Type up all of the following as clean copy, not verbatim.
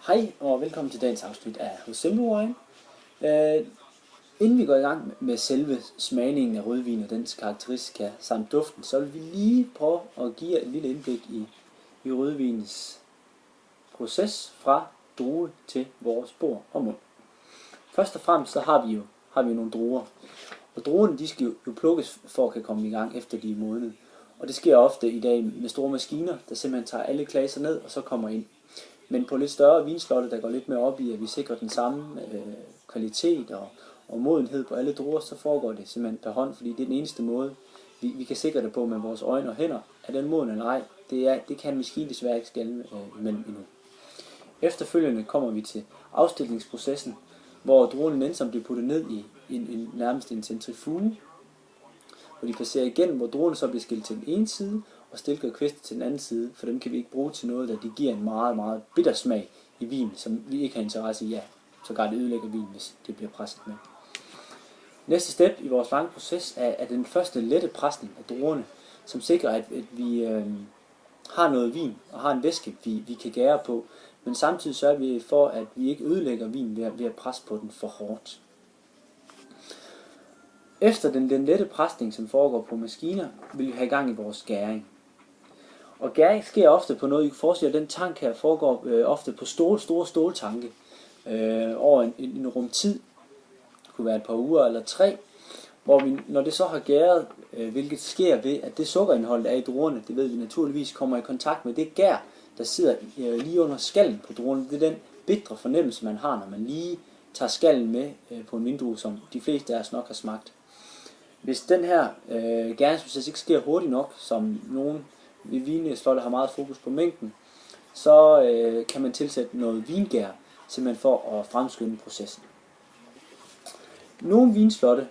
Hej og velkommen til dagens afsnit af Hos Simple Wine. Inden vi går i gang med selve smagningen af rødvin og dens karakteristika samt duften, så vil vi lige prøve at give jer et lille indblik i rødvinens proces fra drue til vores bord og mund. Først og fremmest så har vi nogle druer, og druerne de skal jo plukkes for at kan komme i gang efter de er modnet. Og det sker ofte i dag med store maskiner, der simpelthen tager alle klaser ned og så kommer ind. Men på lidt større vinslotte, der går lidt mere op i, at vi sikrer den samme kvalitet og modenhed på alle druer, så foregår det simpelthen per hånd, fordi det er den eneste måde, vi kan sikre det på med vores øjne og hænder. Er den moden eller ej, det kan en maskine desværre ikke skelne imellem endnu. Efterfølgende kommer vi til afstillingsprocessen, hvor druerne nænsomt bliver puttet ned i nærmest en centrifuge, hvor de passerer igennem, hvor druerne så bliver skilt til den ene side, og stilker kvæstet til den anden side, for dem kan vi ikke bruge til noget, da de giver en meget, meget bitter smag i vin, som vi ikke har interesse i. Ja, sågar det ødelægger vin, hvis det bliver presset med. Næste step i vores lange proces er den første lette presning af druerne, som sikrer, at vi har noget vin og har en væske, vi kan gære på, men samtidig sørger vi for, at vi ikke ødelægger vin ved at presse på den for hårdt. Efter den lette presning, som foregår på maskiner, vil vi have i gang i vores gæring. Og gæring sker ofte på noget, I kan forestille jer, den tank her foregår ofte på store ståltanke over en rumtid. Det kunne være et par uger eller 3, hvor vi, når det så har gæret, hvilket sker ved, at det sukkerindhold, der er i druerne, det ved vi naturligvis, kommer i kontakt med det gær, der sidder lige under skallen på druerne. Det er den bitre fornemmelse, man har, når man lige tager skallen med på en vindrue, som de fleste af os nok har smagt. Hvis den her gæringsproces ikke sker hurtigt nok, som nogle vinslotte har meget fokus på mængden, så kan man tilsætte noget vingær, simpelthen for at fremskynde processen. Nogle vinslotte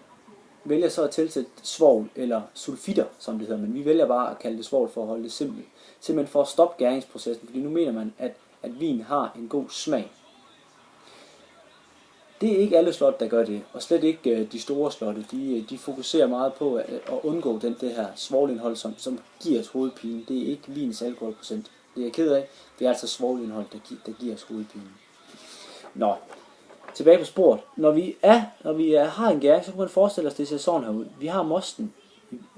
vælger så at tilsætte svovl eller sulfitter, som det hedder, men vi vælger bare at kalde det svovl for at holde det simpelt. Simpelthen for at stoppe gæringsprocessen, fordi nu mener man, at vin har en god smag. Det er ikke alle slotte, der gør det, og slet ikke de store slotte. De fokuserer meget på at undgå det her svovlindhold, som giver os hovedpine. Det er ikke vinens alkoholprocent. Det er jeg ked af. Det er altså svovlindhold, der giver os hovedpine. Nå, tilbage på sporet. Når vi har en gæring, så kan man forestille os, at det ser sådan her ud. Vi har mosten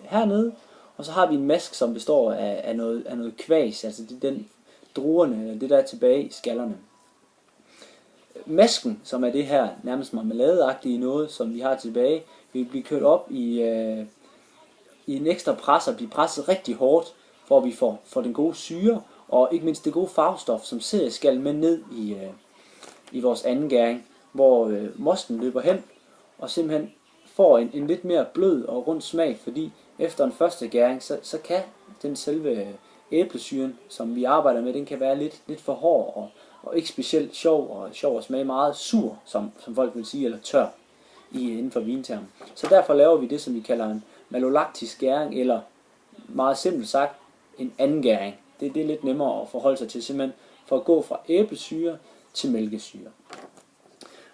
hernede, og så har vi en mask, som består af noget kvæs, altså det er den druerne, eller det der er tilbage i skallerne. Masken, som er det her nærmest marmeladeagtige noget, som vi har tilbage, vil blive kørt op i en ekstra pres og blive presset rigtig hårdt, for at vi får den gode syre, og ikke mindst det gode farvestof, som sidder i skallen med ned i vores anden gæring, hvor mosten løber hen og simpelthen får en lidt mere blød og rund smag, fordi efter en første gæring, så kan den selve æblesyren, som vi arbejder med, den kan være lidt for hård og ikke specielt sjov at smage meget sur, som folk vil sige, eller tør inden for vintermen. Så derfor laver vi det, som vi kalder en malolaktisk gæring, eller meget simpelt sagt, en anden gæring. Det er lidt nemmere at forholde sig til, simpelthen for at gå fra æblesyre til mælkesyre.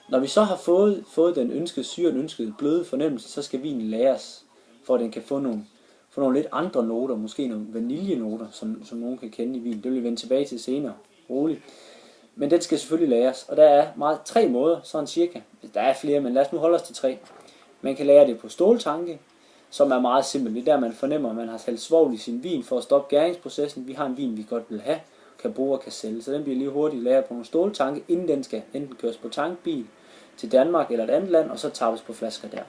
Når vi så har fået den ønskede syre, den ønskede bløde fornemmelse, så skal vinen lagres, for at den kan få nogle lidt andre noter, måske nogle vaniljenoter, som nogen kan kende i vin. Det vil vi vende tilbage til senere, roligt. Men den skal selvfølgelig lagres, og der er 3 måder, sådan cirka. Der er flere, men lad os nu holde os til 3. Man kan lagre det på ståltanke, som er meget simpelt. Det er der, man fornemmer, at man har hældt svovl i sin vin for at stoppe gæringsprocessen. Vi har en vin, vi godt vil have, kan bruge og kan sælge, så den bliver lige hurtigt lagret på nogle ståltanke, inden den skal enten køres på tankbil til Danmark eller et andet land, og så tappes på flasker der.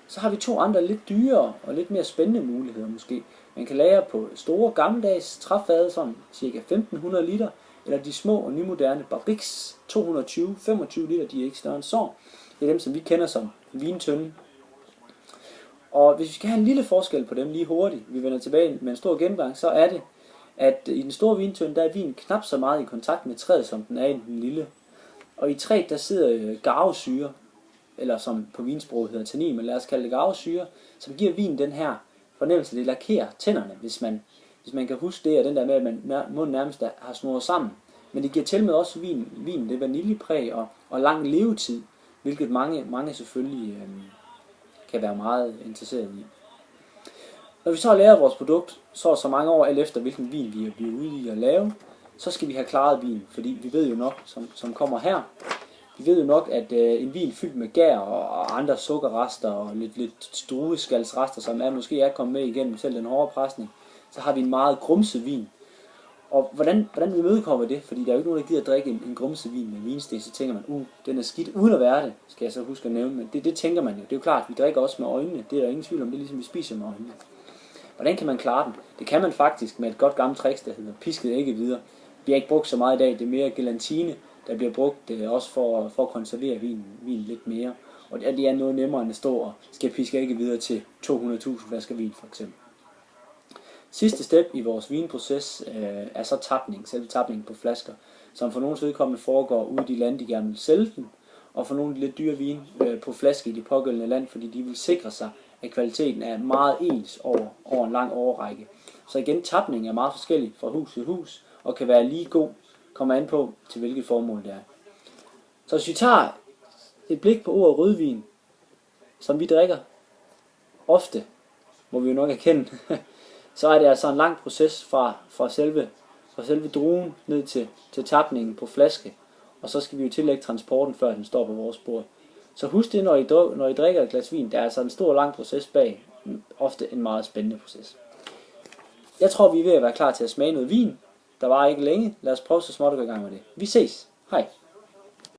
Så har vi 2 andre lidt dyrere og lidt mere spændende muligheder måske. Man kan lagre på store gammeldags træfade, sådan ca. 1500 liter, eller de små og nymoderne Barrix 220-25 liter, de er ikke større end så. Det er dem, som vi kender som vintønde. Og hvis vi skal have en lille forskel på dem lige hurtigt, vi vender tilbage med en stor gennemgang, så er det, at i den store vintønde, der er vinen knap så meget i kontakt med træet, som den er i den lille. Og i træet, der sidder garvesyre, eller som på vinsprog hedder tannin, men lad os kalde det garvesyre, som giver vinen den her fornemmelse, det lakerer tænderne, hvis man kan huske det, og den der med, at munden nærmest har snurret sammen. Men det giver til med også vinen det vaniljepræg og lang levetid, hvilket mange selvfølgelig kan være meget interesseret i. Når vi så har lavet vores produkt, så mange år alt efter hvilken vin vi er ude i at lave, så skal vi have klaret vin, fordi vi ved jo nok, som kommer her, vi ved jo nok, at en vin fyldt med gær og andre sukkerrester og lidt drueskalsrester, som måske er kommet med igennem selv den hårde presning, så har vi en meget grumset vin. Og hvordan imødekommer det? Fordi der er jo ikke nogen, der gider at drikke en grumset vin med vinsten, så tænker man, den er skidt, uden at være det, skal jeg så huske at nævne, men det tænker man jo. Det er jo klart, vi drikker også med øjnene, det er der ingen tvivl om, det er ligesom vi spiser med øjnene. Hvordan kan man klare den? Det kan man faktisk med et godt gammelt trick, der hedder pisket ikke videre. Det bliver ikke brugt så meget i dag, det er mere gelatine, der bliver brugt også for at konservere vinen lidt mere. Og det er noget nemmere end at stå og skal piske ikke videre til 200.000 flasker vin for eksempel. Sidste step i vores vinproces er så tapning, selve tapningen på flasker, som for nogens vedkommende foregår ude i de lande, de gerne vil sælge den, og for nogle lidt dyre vin på flaske i de pågældende land, fordi de vil sikre sig, at kvaliteten er meget ens over en lang årrække. Så igen, tapning er meget forskellig fra hus til hus, og kan være lige god, kommer an på til hvilket formål det er. Så hvis vi tager et blik på ordet rødvin, som vi drikker ofte, må vi jo nok erkende, så er det altså en lang proces fra selve druen ned til tapningen på flaske, og så skal vi jo tillægge transporten, før den står på vores bord. Så husk det, når I drikker et glas vin, der er altså en stor lang proces bag, ofte en meget spændende proces. Jeg tror, vi er ved at være klar til at smage noget vin. Der var ikke længe. Lad os prøve så småt at gå i gang med det. Vi ses. Hej.